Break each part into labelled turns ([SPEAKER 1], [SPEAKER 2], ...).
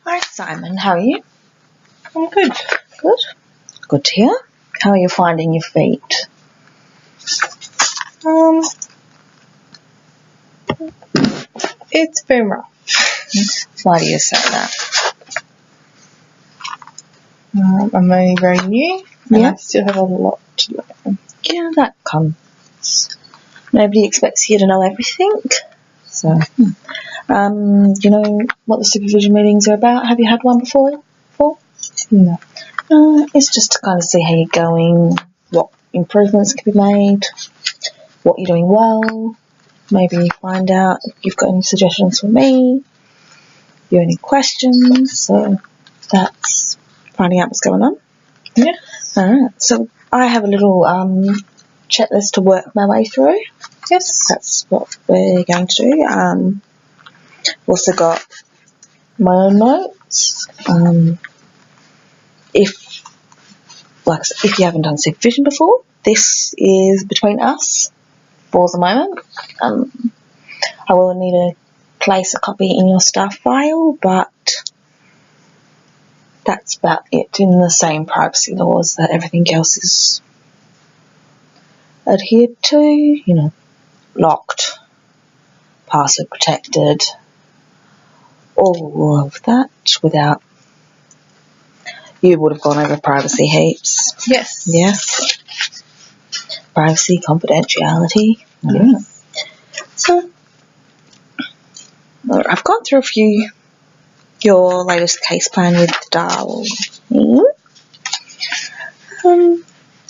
[SPEAKER 1] Hi Simon, how are you?
[SPEAKER 2] I'm good.
[SPEAKER 1] Good. Good to hear. How are you finding your feet?
[SPEAKER 2] It's been rough.
[SPEAKER 1] Why do you say that?
[SPEAKER 2] I'm only very new, and I still have a lot to learn.
[SPEAKER 1] Yeah, that comes. Nobody expects you to know everything. So, you know what the supervision meetings are about? Have you had one before?
[SPEAKER 2] No.
[SPEAKER 1] It's just to kind of see how you're going, what improvements can be made, what you're doing well. Maybe find out if you've got any suggestions for me, if you have any questions. So that's finding out what's going on.
[SPEAKER 2] Yeah.
[SPEAKER 1] Alright, so I have a little checklist to work my way through.
[SPEAKER 2] Yes.
[SPEAKER 1] That's what we're going to do. Also got my own notes. If you haven't done supervision before, this is between us for the moment. I will need to place a copy in your staff file, but that's about it, in the same privacy laws that everything else is adhered to, you know, locked, password protected, all of that. Without, you would have gone over privacy heaps.
[SPEAKER 2] Yes.
[SPEAKER 1] Yes. Privacy, confidentiality.
[SPEAKER 2] Yes.
[SPEAKER 1] So, I've gone through your latest case plan with Darwin.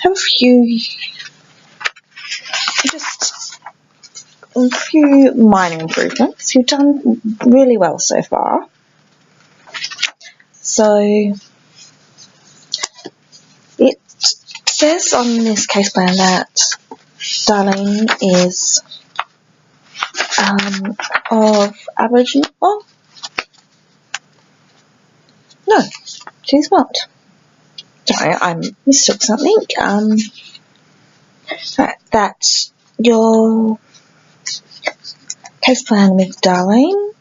[SPEAKER 1] Have a few minor improvements. You've done really well so far. So it says on this case plan that Darlene is of Aboriginal. Oh, no, she's not. Sorry, I mistook something. That's your case plan with Darlene.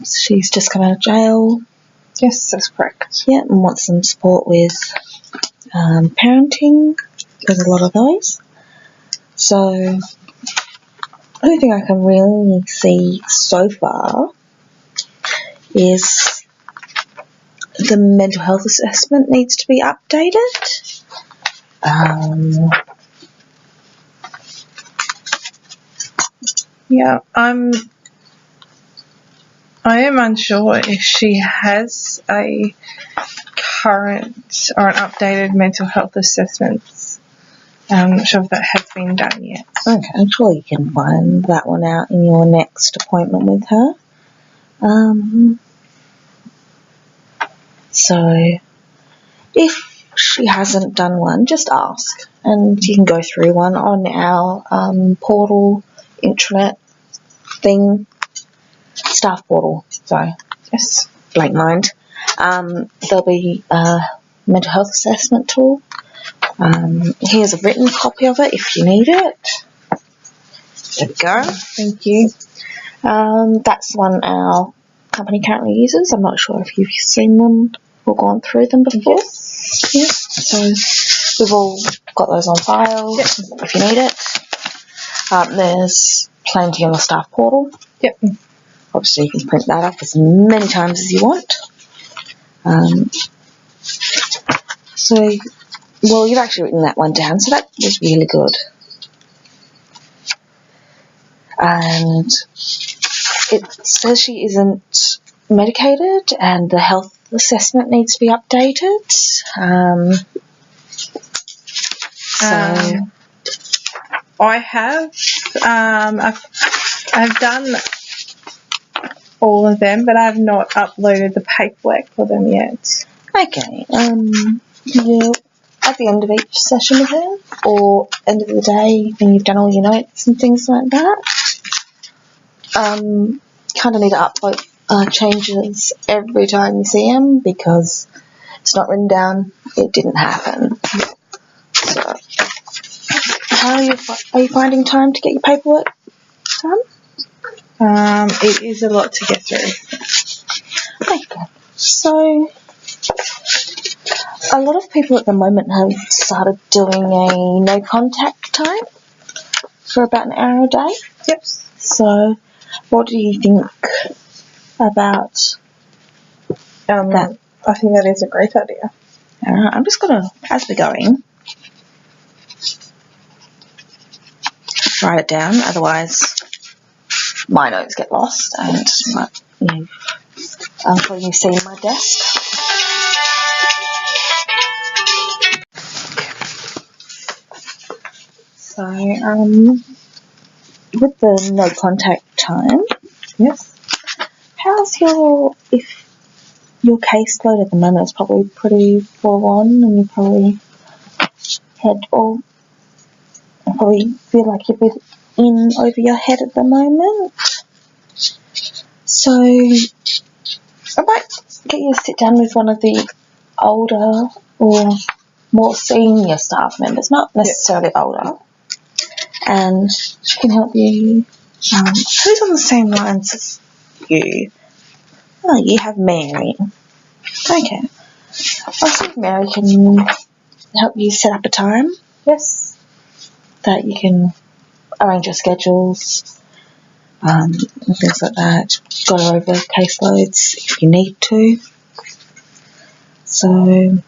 [SPEAKER 1] She's just come out of jail.
[SPEAKER 2] Yes, that's correct.
[SPEAKER 1] Yeah, and wants some support with parenting. There's a lot of those. So, the only thing I can really see so far is the mental health assessment needs to be updated.
[SPEAKER 2] Yeah, I am unsure if she has a current or an updated mental health assessment. I'm not sure if that has been done yet.
[SPEAKER 1] Okay, I'm sure you can find that one out in your next appointment with her. So, if she hasn't done one, just ask, and you can go through one on our portal intranet thing, staff portal. Sorry,
[SPEAKER 2] Yes.
[SPEAKER 1] blank mind. There'll be a mental health assessment tool. Here's a written copy of it if you need it. There we go.
[SPEAKER 2] Thank you.
[SPEAKER 1] That's one our company currently uses. I'm not sure if you've seen them or gone through them before.
[SPEAKER 2] Yes.
[SPEAKER 1] Yeah. So we've all got those on file if you need it. There's plenty on the staff portal.
[SPEAKER 2] Yep.
[SPEAKER 1] Obviously you can print that up as many times as you want. So, well, you've actually written that one down, so that was really good. And it says she isn't medicated and the health assessment needs to be updated.
[SPEAKER 2] I have I've done all of them, but I have not uploaded the paperwork for them yet.
[SPEAKER 1] Okay. You at the end of each session with her, or end of the day when you've done all your notes and things like that, kind of need to upload changes every time you see them, because it's not written down. It didn't happen. So, are you finding time to get your paperwork done?
[SPEAKER 2] It is a lot to get through.
[SPEAKER 1] So, a lot of people at the moment have started doing a no contact time for about an hour a day.
[SPEAKER 2] Yep.
[SPEAKER 1] So, what do you think about that?
[SPEAKER 2] I think that is a great idea.
[SPEAKER 1] Alright, I'm just going to, as we're going, write it down, otherwise my notes get lost and I'm putting you see my desk. So, with the no contact time,
[SPEAKER 2] Yes.
[SPEAKER 1] how's your caseload at the moment? Is probably pretty full on, and you probably probably feel like you're a bit in over your head at the moment. So, I might get you to sit down with one of the older or more senior staff members, not necessarily older, and she can help you. Who's on the same lines as you? Oh, you have Mary. Okay. I think Mary can help you set up a time.
[SPEAKER 2] Yes.
[SPEAKER 1] That you can arrange your schedules, and things like that. Go over caseloads if you need to. So,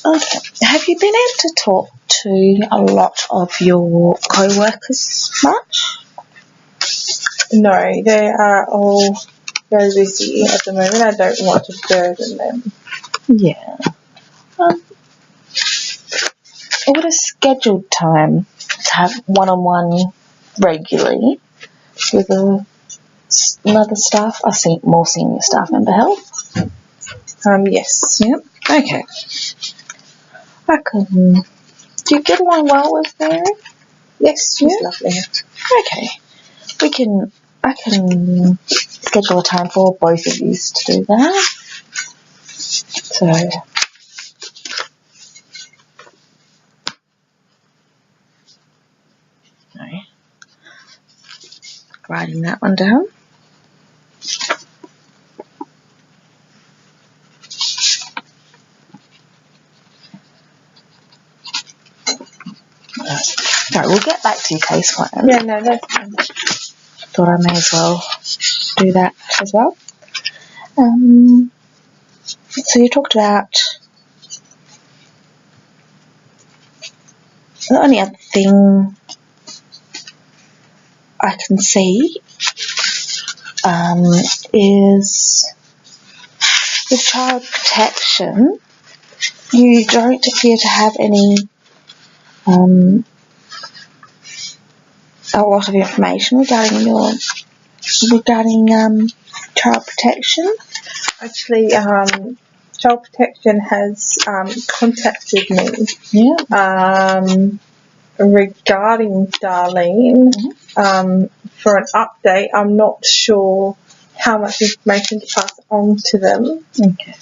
[SPEAKER 1] okay. Have you been able to talk to a lot of your co-workers much?
[SPEAKER 2] No, they are all very busy at the moment. I don't want to burden them.
[SPEAKER 1] Yeah. Would a scheduled time to have one-on-one regularly with another more senior staff member help?
[SPEAKER 2] Yes.
[SPEAKER 1] Yep. Okay. Do you get along well with Mary?
[SPEAKER 2] Yes, she's lovely.
[SPEAKER 1] Okay. I can schedule a time for both of you to do that. So, writing that one down. Right, we'll get back to your case plan.
[SPEAKER 2] Yeah, no, that's fine.
[SPEAKER 1] Thought I may as well do that as well. So you talked about the only other thing I can see is with child protection. You don't appear to have any a lot of information regarding child protection.
[SPEAKER 2] Actually, Child Protection has contacted me regarding Darlene for an update. I'm not sure how much information to pass on to them.
[SPEAKER 1] Okay.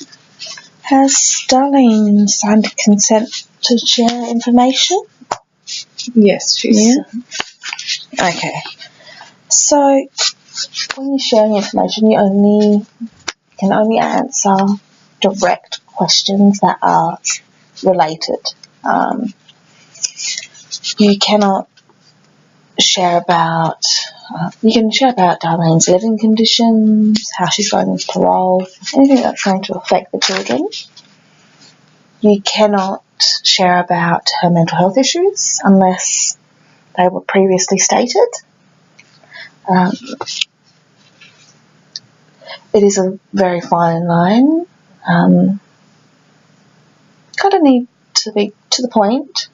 [SPEAKER 1] Has Darlene signed consent to share information?
[SPEAKER 2] Yes, she's.
[SPEAKER 1] Okay. So, when you're sharing information, you can only answer direct questions that are related. You cannot share about. You can share about Darlene's living conditions, how she's going with parole, anything that's going to affect the children. You cannot share about her mental health issues unless they were previously stated. It is a very fine line. Kind of need to be to the point,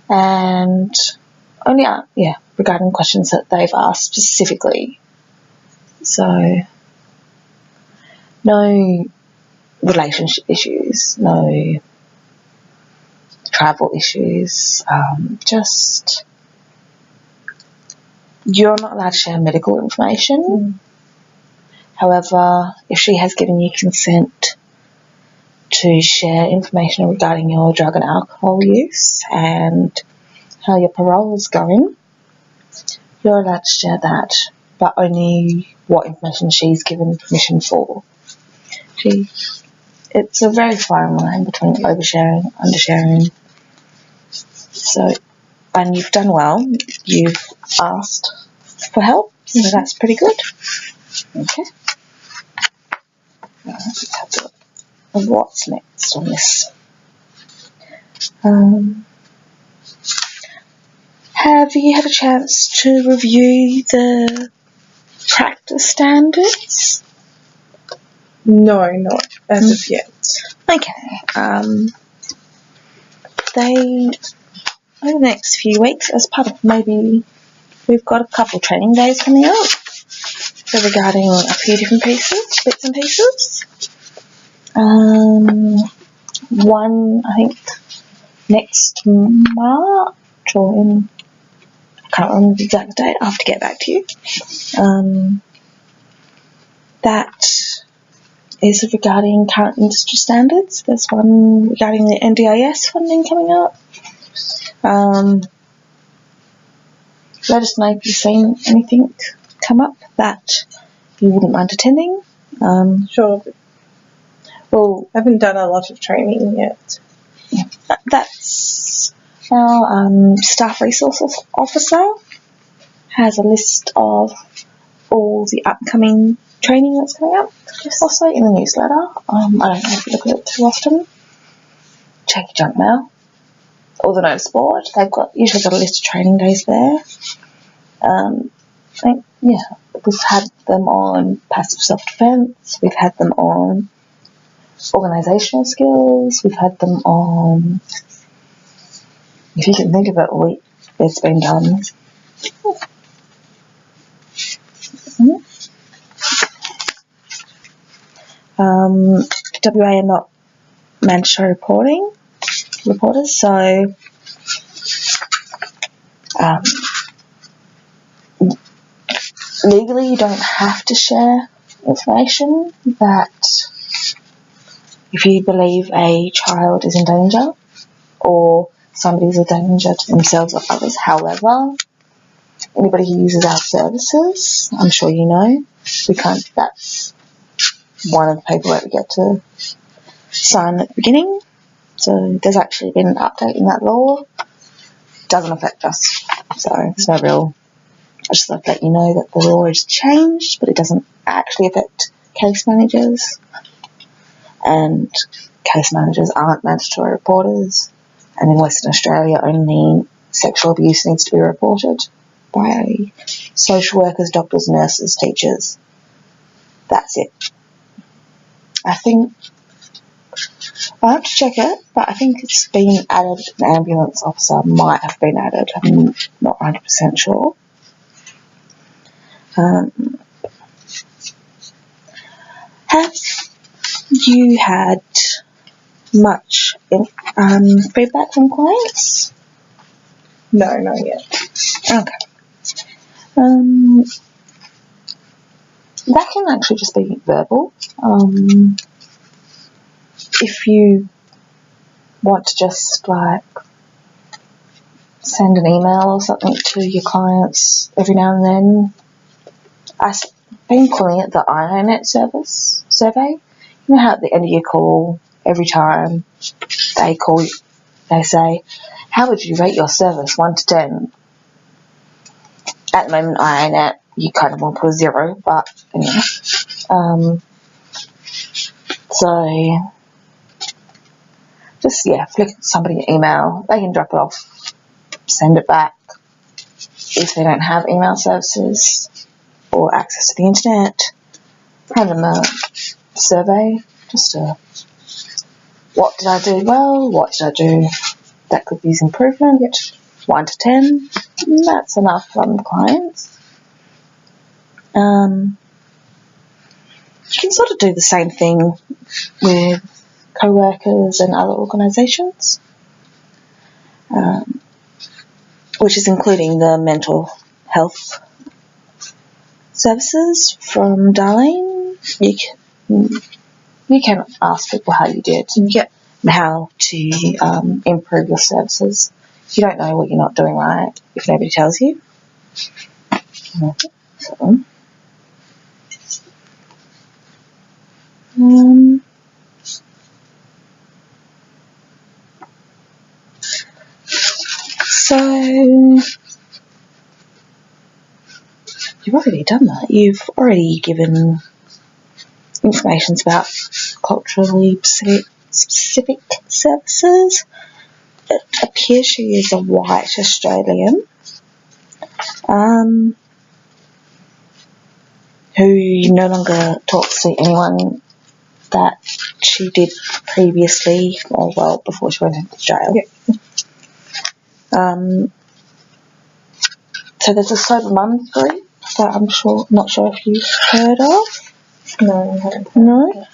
[SPEAKER 1] and only regarding questions that they've asked specifically. So no relationship issues, no travel issues, just you're not allowed to share medical information. However, if she has given you consent to share information regarding your drug and alcohol use and how your parole is going, you're allowed to share that but only what information she's given permission for. It's a very fine line between oversharing, undersharing. So, and you've done well. You've asked for help, so that's pretty good. Okay. Now, let's have a look at what's next on this. Have you had a chance to review the practice standards?
[SPEAKER 2] No, not as of yet.
[SPEAKER 1] Okay. They, over the next few weeks, as part of maybe, we've got a couple of training days coming up. So regarding a few different bits and pieces. One, I think, next March, or I can't remember the exact date, I'll have to get back to you. That is regarding current industry standards. There's one regarding the NDIS funding coming up. Let us know if you've seen anything come up that you wouldn't mind attending.
[SPEAKER 2] Sure.
[SPEAKER 1] Well,
[SPEAKER 2] I haven't done a lot of training yet.
[SPEAKER 1] That's our staff resource officer has a list of all the upcoming training that's coming up. Also in the newsletter. I don't know if you look at it too often. Check your junk mail or the notice board. They've usually got a list of training days there. We've had them on passive self-defense. We've had them on organisational skills. We've had them on, if you can think of it, it's been done. WA are not mandatory reporters, so legally you don't have to share information, but if you believe a child is in danger or somebody is a danger to themselves or others, however, anybody who uses our services, I'm sure you know, that's one of the paperwork we get to sign at the beginning. So there's actually been an update in that law. It doesn't affect us, so there's no real. I just like to let you know that the law has changed, but it doesn't actually affect case managers. And case managers aren't mandatory reporters. And in Western Australia, only sexual abuse needs to be reported by social workers, doctors, nurses, teachers. That's it. I think I'll have to check it, but I think it's been added. An ambulance officer might have been added. I'm not 100% sure. Have you had much feedback from clients?
[SPEAKER 2] No, not yet.
[SPEAKER 1] Okay. That can actually just be verbal. If you want to just send an email or something to your clients every now and then, I've been calling it the IONET survey. You know how at the end of your call, every time they call you, they say, how would you rate your service, 1 to 10? At the moment, IONET, you kind of want to put a 0, but anyway. So, just, flick somebody an email. They can drop it off, send it back. If they don't have email services or access to the internet, hand them a survey. Just what did I do well? What did I do that could use improvement? 1 to 10. That's enough from the clients. You can sort of do the same thing with co-workers and other organisations, which is including the mental health services from Darlene. You can ask people how you did and how to improve your services. You don't know what you're not doing right if nobody tells you. So, you've already done that. You've already given information about culturally specific services. It appears she is a white Australian who no longer talks to anyone that she did previously, or well, before she went into jail.
[SPEAKER 2] Yep.
[SPEAKER 1] So there's a sober mums group that I'm not sure if you've heard of.
[SPEAKER 2] No, I haven't.
[SPEAKER 1] No.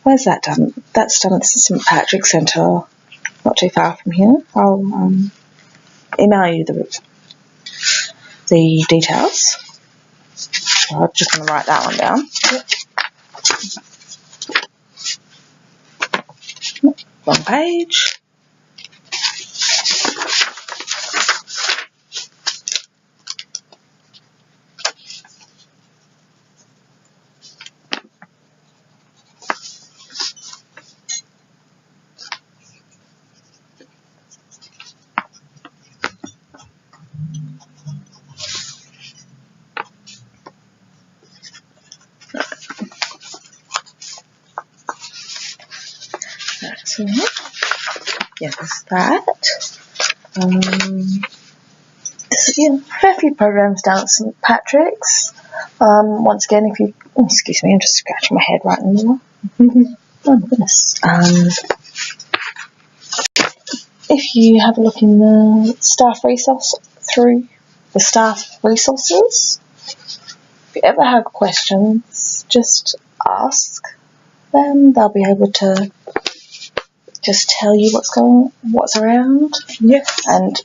[SPEAKER 1] Where's that done? That's done at St Patrick's Centre, not too far from here. I'll email you the details. So I'm just going to write that one down. Yep. Wrong page. So, yeah, there's that. There's a fair few programs down at St Patrick's. Once again, if you... Oh, excuse me, I'm just scratching my head right now. Oh, my goodness. If you have a look in the staff resource through the staff resources, if you ever have questions, just ask them. They'll be able to just tell you what's around.
[SPEAKER 2] Yes.
[SPEAKER 1] And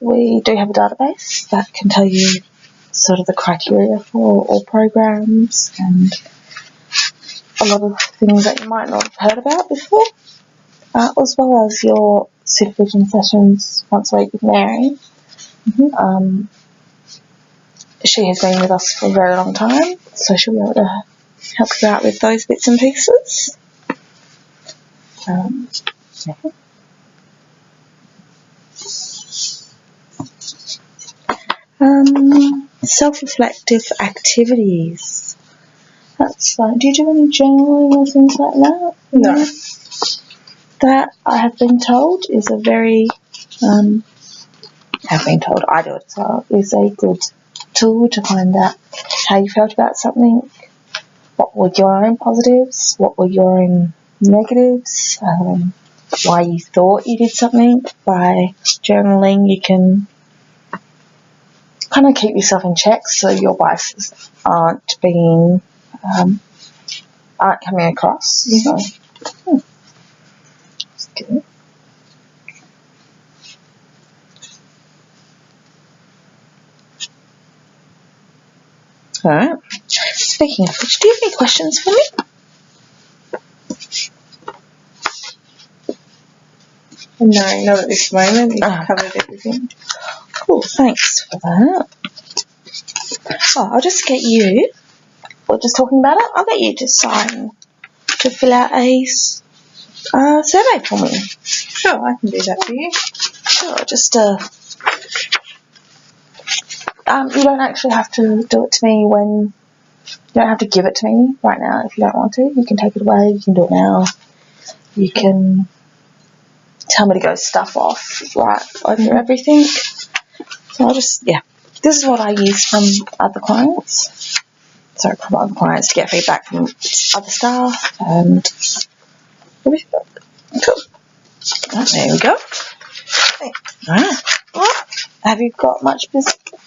[SPEAKER 1] we do have a database that can tell you sort of the criteria for all programs and a lot of things that you might not have heard about before, as well as your supervision sessions once a week with Mary. She has been with us for a very long time, so she'll be able to help you out with those bits and pieces. Self-reflective activities. That's fine. Do you do any journaling or things like that?
[SPEAKER 2] No.
[SPEAKER 1] That, I have been told, is a very, I do it as well, is a good tool to find out how you felt about something, what were your own positives, what were your own negatives, why you thought you did something. By journaling, you can kind of keep yourself in check so your biases aren't coming across. So, that's good. Alright. Speaking of which, do you have any questions for me?
[SPEAKER 2] No, not at this moment. You've covered everything.
[SPEAKER 1] Cool, thanks for that. Oh, I'll just get you, we're just talking about it, I'll get you to fill out a survey for me.
[SPEAKER 2] Sure, I can do that for you.
[SPEAKER 1] Sure, just you don't actually have to do it to me you don't have to give it to me right now if you don't want to. You can take it away, you can do it now. You can tell me to go stuff off right over everything. So I'll just, this is what I use from other clients. Sorry, from other clients to get feedback from other staff and everything. Cool. There we go. Alright. Have you got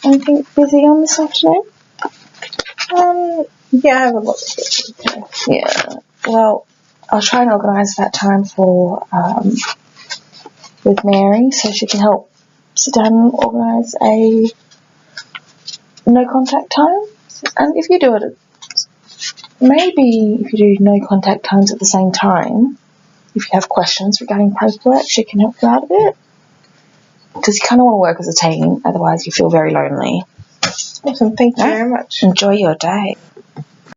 [SPEAKER 1] anything busy on this afternoon?
[SPEAKER 2] Yeah, I have a lot of questions.
[SPEAKER 1] Yeah. Well, I'll try and organise that time for with Mary so she can help sit down and organise a no contact time. And if you do it, maybe if you do no contact times at the same time, if you have questions regarding paperwork, she can help you out a bit. because you kind of want to work as a team, otherwise you feel very lonely.
[SPEAKER 2] Awesome, thank you very much.
[SPEAKER 1] Enjoy your day.